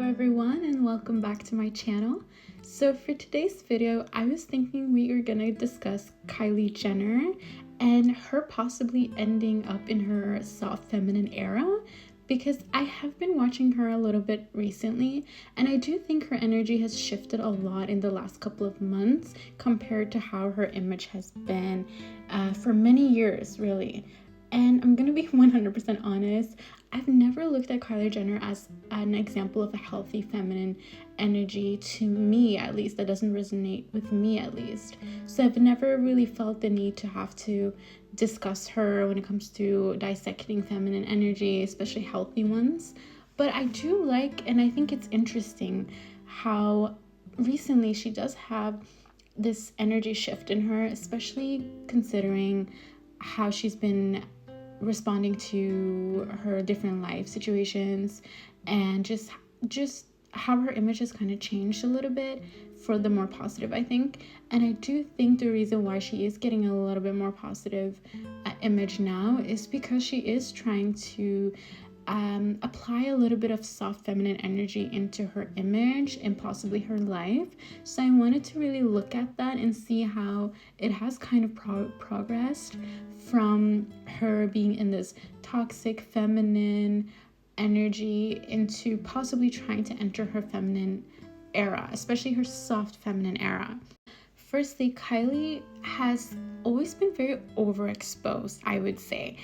everyone, and welcome back to my channel. So for today's video, I was thinking we are gonna discuss Kylie Jenner and her possibly ending up in her soft feminine era, because I have been watching her a little bit recently, and I do think her energy has shifted a lot in the last couple of months compared to how her image has been for many years, really. And I'm gonna be 100% honest, I've never looked at Kylie Jenner as an example of a healthy feminine energy. To me, at least, that doesn't resonate with me, at least. So I've never really felt the need to have to discuss her when it comes to dissecting feminine energy, especially healthy ones. But I do like, and I think it's interesting how recently she does have this energy shift in her, especially considering how she's been responding to her different life situations, and just how her image has kind of changed a little bit for the more positive, I think. And I do think the reason why she is getting a little bit more positive image now is because she is trying to apply a little bit of soft feminine energy into her image and possibly her life. So I wanted to really look at that and see how it has kind of progressed from her being in this toxic feminine energy into possibly trying to enter her feminine era, especially her soft feminine era. Firstly, Kylie has always been very overexposed, I would say.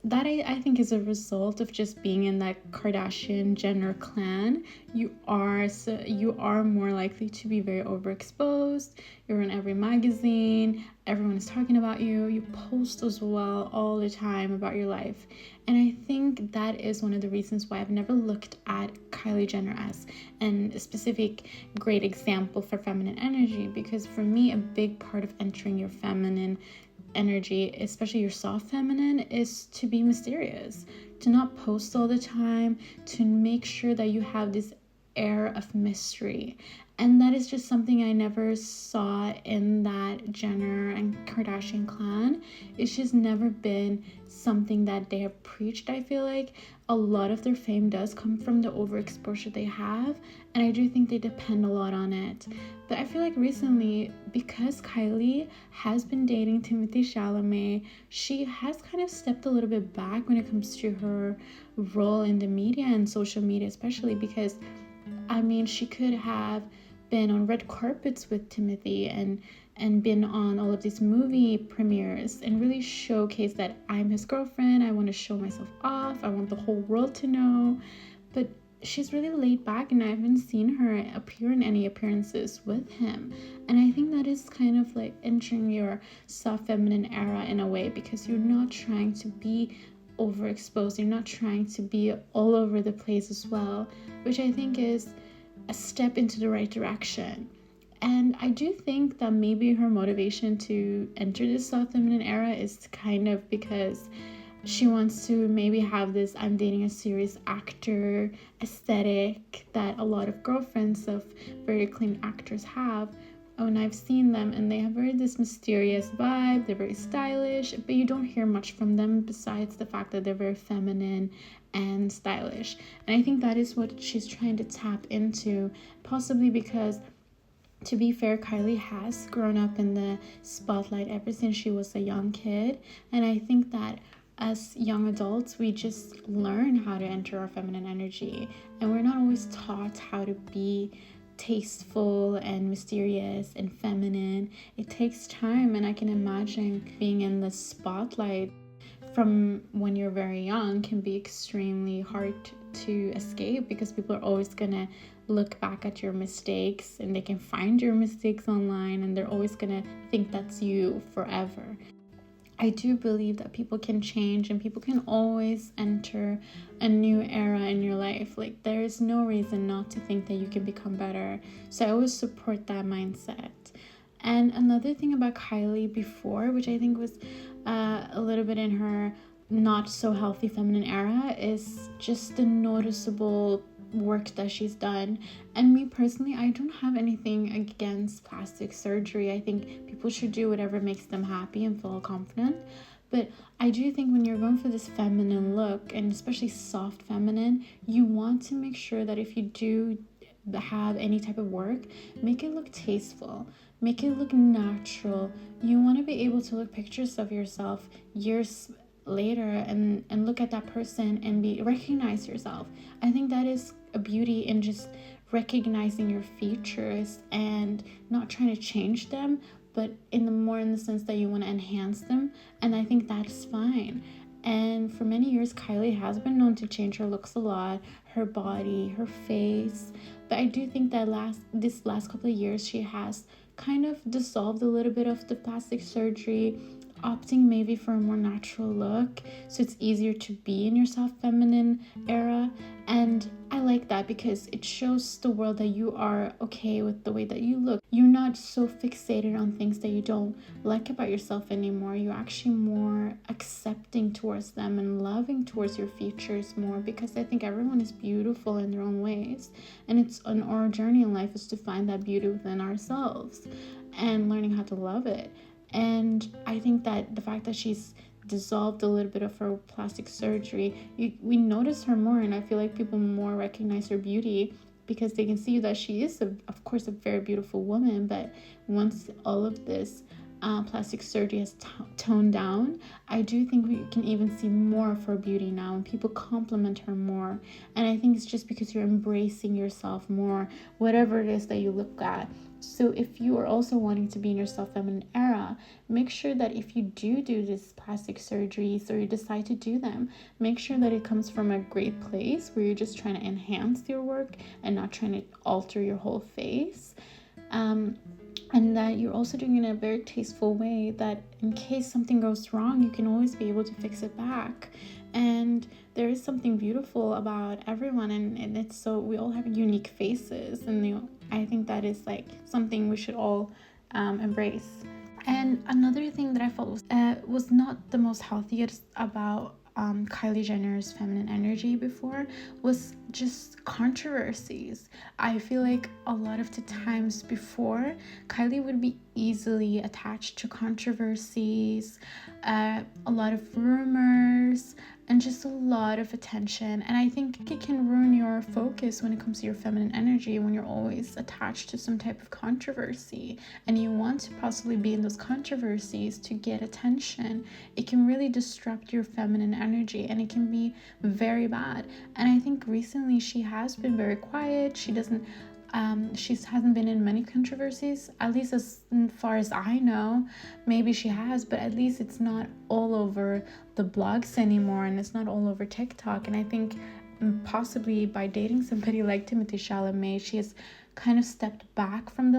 That I think is a result of just being in that Kardashian Jenner clan. You are more likely to be very overexposed. You're in every magazine, everyone is talking about you. You post as well all the time about your life. And I think that is one of the reasons why I've never looked at Kylie Jenner as a specific great example for feminine energy, because for me, a big part of entering your feminine energy, especially your soft feminine, is to be mysterious, to not post all the time, to make sure that you have this air of mystery. And that is just something I never saw in that Jenner and Kardashian clan. It's just never been something that they have preached. I feel like a lot of their fame does come from the overexposure they have, and I do think they depend a lot on it. But I feel like recently, because Kylie has been dating Timothee Chalamet, she has kind of stepped a little bit back when it comes to her role in the media and social media, especially because, I mean, she could have been on red carpets with Timothee and been on all of these movie premieres and really showcase that I'm his girlfriend. I want to show myself off. I want the whole world to know. But she's really laid back, and I haven't seen her appear in any appearances with him. And I think that is kind of like entering your soft feminine era in a way, because you're not trying to be overexposed. You're not trying to be all over the place as well, which I think is a step into the right direction. And I do think that maybe her motivation to enter this soft feminine era is kind of because she wants to maybe have this I'm dating a serious actor aesthetic that a lot of girlfriends of very acclaimed actors have. And I've seen them, and they have this mysterious vibe. They're very stylish, but you don't hear much from them besides the fact that they're very feminine and stylish. And I think that is what she's trying to tap into, possibly because, to be fair, Kylie has grown up in the spotlight ever since she was a young kid. And I think that as young adults, we just learn how to enter our feminine energy, and we're not always taught how to be tasteful and mysterious and feminine. It takes time, and I can imagine being in the spotlight from when you're very young can be extremely hard to escape, because people are always gonna look back at your mistakes, and they can find your mistakes online, and they're always gonna think that's you forever. I do believe that people can change, and people can always enter a new era in your life. Like, there is no reason not to think that you can become better. So I always support that mindset. And another thing about Kylie before, which I think was a little bit in her not so healthy feminine era, is just the noticeable work that she's done. And me personally, I don't have anything against plastic surgery. I think people should do whatever makes them happy and feel confident. But I do think when you're going for this feminine look, and especially soft feminine, you want to make sure that if you do have any type of work, make it look tasteful, make it look natural. You want to be able to look pictures of yourself years later and look at that person and recognize yourself. I think that is a beauty in just recognizing your features and not trying to change them, but in the sense that you want to enhance them. And I think that's fine. And for many years, Kylie has been known to change her looks a lot, her body, her face. But I do think that this last couple of years, she has kind of dissolved a little bit of the plastic surgery, opting maybe for a more natural look, so it's easier to be in your soft feminine era. And I like that because it shows the world that you are okay with the way that you look. You're not so fixated on things that you don't like about yourself anymore. You're actually more accepting towards them and loving towards your features more, because I think everyone is beautiful in their own ways, and it's on our journey in life is to find that beauty within ourselves and learning how to love it. And I think that the fact that she's dissolved a little bit of her plastic surgery, we notice her more, and I feel like people more recognize her beauty because they can see that she is, of course, a very beautiful woman. But once all of this plastic surgery has toned down, I do think we can even see more of her beauty now, and people compliment her more. And I think it's just because you're embracing yourself more, whatever it is that you look at. So if you are also wanting to be in your soft feminine era, make sure that if you do this plastic surgeries or you decide to do them, make sure that it comes from a great place where you're just trying to enhance your work and not trying to alter your whole face. And that you're also doing it in a very tasteful way, that in case something goes wrong, you can always be able to fix it back. And there is something beautiful about everyone, and it's so, we all have unique faces, and I think that is like something we should all embrace. And another thing that I felt was not the most healthiest about Kylie Jenner's feminine energy before was just controversies. I feel like a lot of the times before, Kylie would be easily attached to controversies, a lot of rumors, and just a lot of attention. And I think it can ruin your focus when it comes to your feminine energy when you're always attached to some type of controversy and you want to possibly be in those controversies to get attention. It can really disrupt your feminine energy, and it can be very bad. And I think recently she has been very quiet. She hasn't been in many controversies, at least as far as I know. Maybe she has, but at least it's not all over the blogs anymore, and it's not all over TikTok. And I think possibly by dating somebody like Timothee Chalamet, she has kind of stepped back from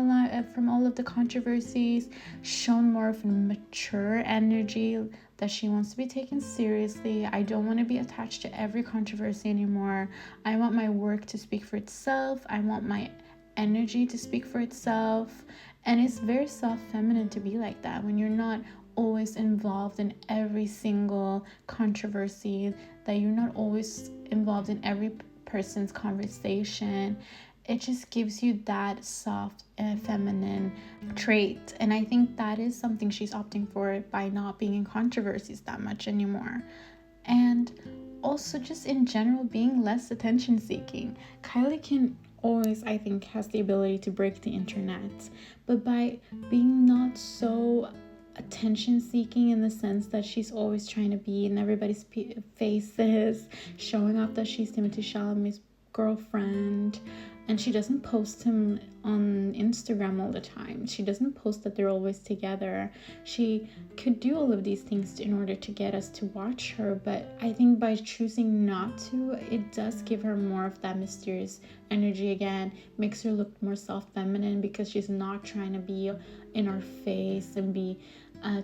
all of the controversies, shown more of a mature energy, that she wants to be taken seriously. I don't want to be attached to every controversy anymore. I want my work to speak for itself. I want my energy to speak for itself. And it's very soft feminine to be like that, when you're not always involved in every single controversy, that you're not always involved in every person's conversation. It just gives you that soft feminine trait. And I think that is something she's opting for by not being in controversies that much anymore. And also just in general being less attention seeking. Kylie can always, I think, has the ability to break the internet, but by being not so attention seeking in the sense that she's always trying to be in everybody's faces, showing off that she's Timothee Chalamet's girlfriend, and she doesn't post him on Instagram all the time. She doesn't post that they're always together. She could do all of these things in order to get us to watch her, but I think by choosing not to, it does give her more of that mysterious energy again, makes her look more soft feminine, because she's not trying to be in our face and be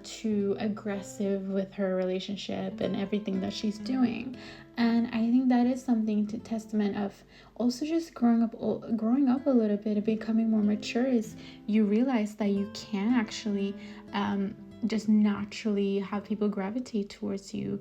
too aggressive with her relationship and everything that she's doing. And I think that is something to testament of also just growing up a little bit and becoming more mature, is you realize that you can actually just naturally have people gravitate towards you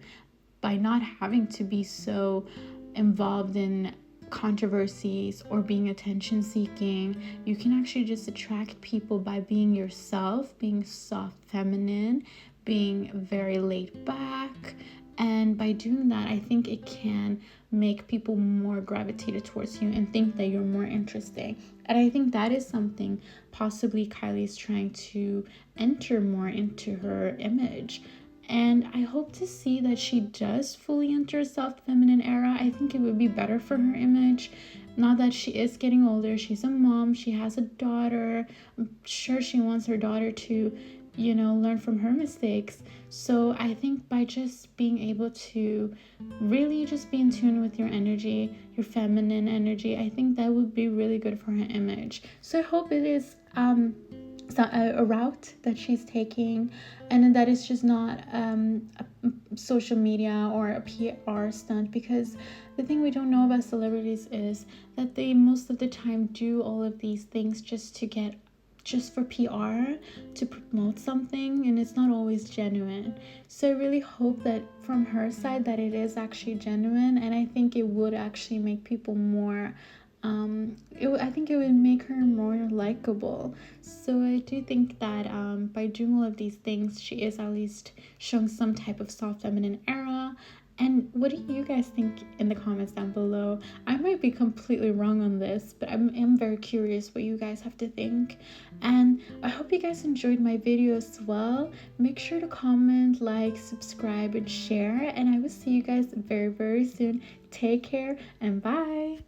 by not having to be so involved in controversies or being attention seeking. You can actually just attract people by being yourself, being soft feminine, being very laid back. And by doing that, I think it can make people more gravitated towards you and think that you're more interesting. And I think that is something possibly Kylie's trying to enter more into her image. And I hope to see that she does fully enter a soft feminine era. I think it would be better for her image. Now that she is getting older, she's a mom, she has a daughter. I'm sure she wants her daughter to, learn from her mistakes. So I think by just being able to really just be in tune with your energy, your feminine energy, I think that would be really good for her image. So I hope it is a route that she's taking, and that is just not a social media or a PR stunt, because the thing we don't know about celebrities is that they most of the time do all of these things just for PR, to promote something, and it's not always genuine. So I really hope that from her side that it is actually genuine, and I think it would actually make people more I think it would make her more likable. So I do think that by doing all of these things, she is at least showing some type of soft feminine era. And what do you guys think in the comments down below? I might be completely wrong on this, but I'm very curious what you guys have to think. And I hope you guys enjoyed my video as well. Make sure to comment, like, subscribe, and share. And I will see you guys very, very soon. Take care and bye.